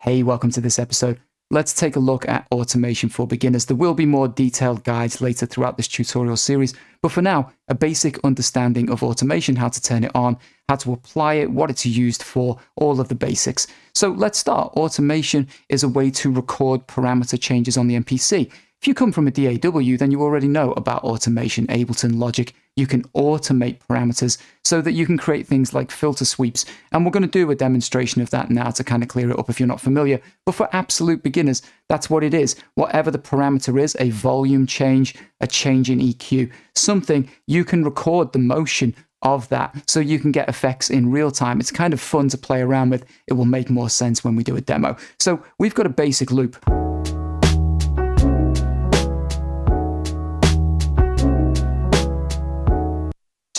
Hey, welcome to this episode. Let's take a look at automation for beginners. There will be more detailed guides later throughout this tutorial series, but for now, a basic understanding of automation, how to turn it on, how to apply it, what it's used for, all of the basics. So let's start. Automation is a way to record parameter changes on the MPC. If you come from a DAW, then you already know about automation, Ableton Logic. You can automate parameters so that you can create things like filter sweeps. And we're going to do a demonstration of that now to kind of clear it up if you're not familiar. But for absolute beginners, that's what it is. Whatever the parameter is, a volume change, a change in EQ, something, you can record the motion of that so you can get effects in real time. It's kind of fun to play around with. It will make more sense when we do a demo. So we've got a basic loop.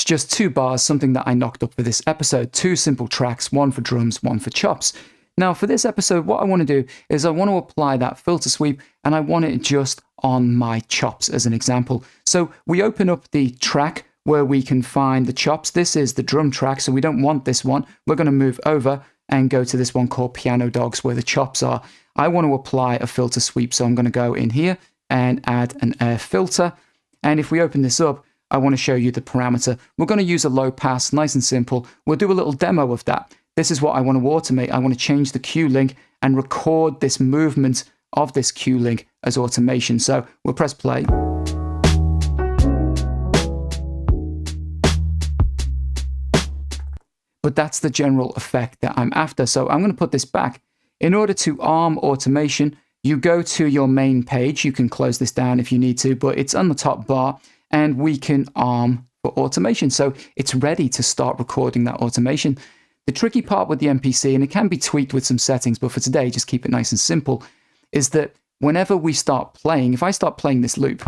Just 2 bars, something that I knocked up for this episode. 2 simple tracks, one for drums, one for chops. Now for this episode, what I want to do is I want to apply that filter sweep and I want it just on my chops as an example. So we open up the track where we can find the chops. This is the drum track, so we don't want this one. We're going to move over and go to this one called Piano Dogs where the chops are. I want to apply a filter sweep, so I'm going to go in here and add an air filter. And if we open this up, I want to show you the parameter. We're going to use a low pass, nice and simple. We'll do a little demo of that. This is what I want to automate. I want to change the cue link and record this movement of this cue link as automation. So we'll press play. But that's the general effect that I'm after. So I'm going to put this back. In order to arm automation, you go to your main page. You can close this down if you need to, but it's on the top bar. And we can arm for automation. So it's ready to start recording that automation. The tricky part with the MPC, and it can be tweaked with some settings, but for today, just keep it nice and simple, is that whenever we start playing, if I start playing this loop,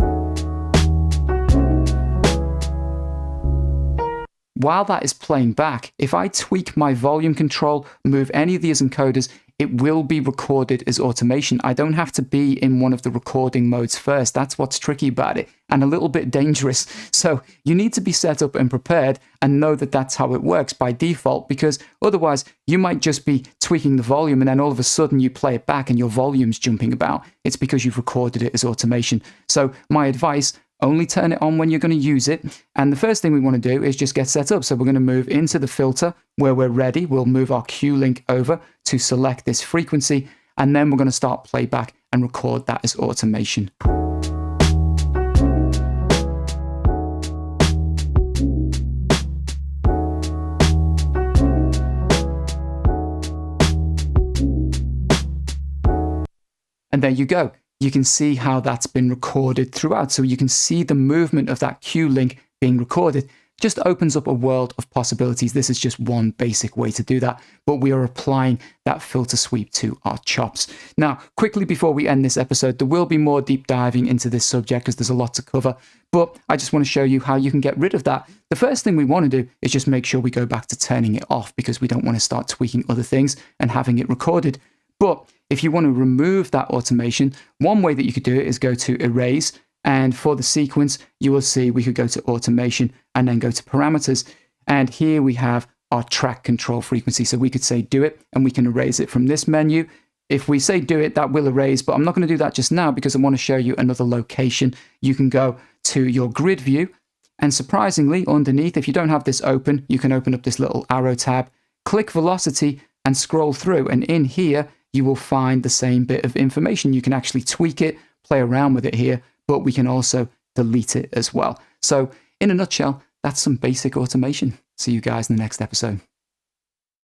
while that is playing back, if I tweak my volume control, move any of these encoders, it will be recorded as automation. I don't have to be in one of the recording modes first. That's what's tricky about it and a little bit dangerous. So you need to be set up and prepared and know that that's how it works by default, because otherwise you might just be tweaking the volume and then all of a sudden you play it back and your volume's jumping about. It's because you've recorded it as automation. So my advice, only turn it on when you're going to use it. And the first thing we want to do is just get set up. So we're going to move into the filter where we're ready. We'll move our cue link over to select this frequency. And then we're going to start playback and record that as automation. And there you go. You can see how that's been recorded throughout. So you can see the movement of that cue link being recorded. Just opens up a world of possibilities. This is just one basic way to do that, but we are applying that filter sweep to our chops. Now, quickly before we end this episode, there will be more deep diving into this subject because there's a lot to cover, but I just want to show you how you can get rid of that. The first thing we want to do is just make sure we go back to turning it off because we don't want to start tweaking other things and having it recorded. But if you want to remove that automation, one way that you could do it is go to erase. And for the sequence, you will see we could go to automation and then go to parameters. And here we have our track control frequency. So we could say do it and we can erase it from this menu. If we say do it, that will erase, but I'm not going to do that just now because I want to show you another location. You can go to your grid view. And surprisingly, underneath, if you don't have this open, you can open up this little arrow tab, click velocity and scroll through. And in here, you will find the same bit of information. You can actually tweak it, play around with it here, but we can also delete it as well. So in a nutshell, that's some basic automation. See you guys in the next episode.